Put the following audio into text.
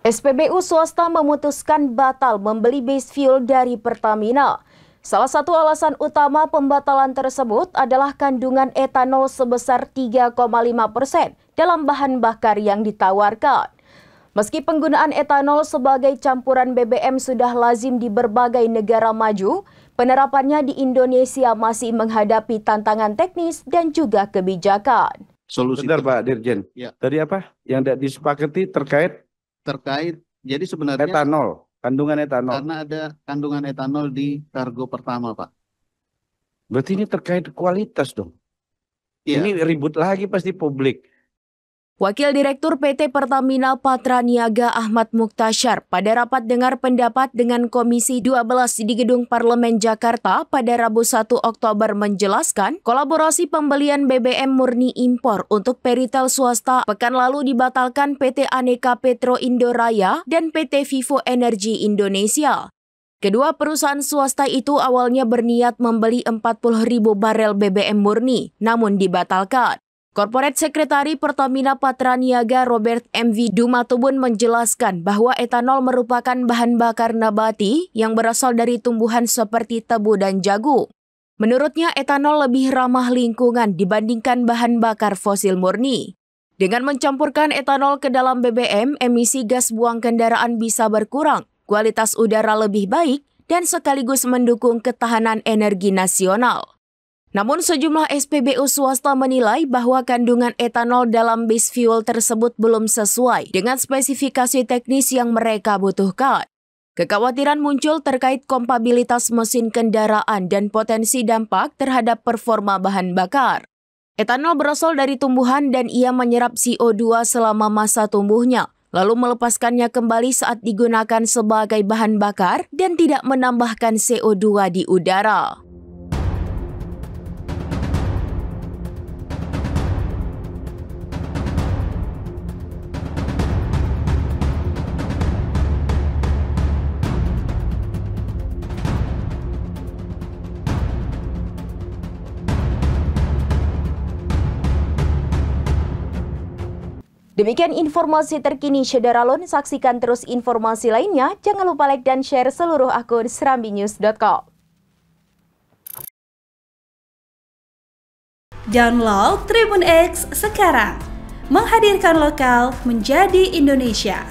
SPBU swasta memutuskan batal membeli base fuel dari Pertamina. Salah satu alasan utama pembatalan tersebut adalah kandungan etanol sebesar 3,5% dalam bahan bakar yang ditawarkan. Meski penggunaan etanol sebagai campuran BBM sudah lazim di berbagai negara maju, penerapannya di Indonesia masih menghadapi tantangan teknis dan juga kebijakan. Sebentar Pak Dirjen, Ya. tadi apa yang tidak disepakati terkait jadi sebenarnya etanol, kandungan etanol. karena ada kandungan etanol di kargo pertama, Pak. Berarti ini terkait kualitas dong. Iya. Ini ribut lagi pasti publik. Wakil Direktur PT Pertamina Patra Niaga Ahmad Muktasyar pada rapat dengar pendapat dengan Komisi 12 di Gedung Parlemen Jakarta pada Rabu 1 Oktober menjelaskan kolaborasi pembelian BBM murni impor untuk peritel swasta pekan lalu dibatalkan PT Aneka Petro Indoraya dan PT Vivo Energy Indonesia. Kedua perusahaan swasta itu awalnya berniat membeli 40.000 barel BBM murni, namun dibatalkan. Corporate Sekretari Pertamina Patra Niaga Robert M.V. Dumatubun menjelaskan bahwa etanol merupakan bahan bakar nabati yang berasal dari tumbuhan seperti tebu dan jagung. Menurutnya etanol lebih ramah lingkungan dibandingkan bahan bakar fosil murni. Dengan mencampurkan etanol ke dalam BBM, emisi gas buang kendaraan bisa berkurang, kualitas udara lebih baik, dan sekaligus mendukung ketahanan energi nasional. Namun sejumlah SPBU swasta menilai bahwa kandungan etanol dalam base fuel tersebut belum sesuai dengan spesifikasi teknis yang mereka butuhkan. Kekhawatiran muncul terkait kompatibilitas mesin kendaraan dan potensi dampak terhadap performa bahan bakar. Etanol berasal dari tumbuhan dan ia menyerap CO2 selama masa tumbuhnya, lalu melepaskannya kembali saat digunakan sebagai bahan bakar dan tidak menambahkan CO2 di udara. Demikian informasi terkini Syederalun. Saksikan terus informasi lainnya. Jangan lupa like dan share seluruh akun serambinews.com. Download Tribun X sekarang. Menghadirkan lokal menjadi Indonesia.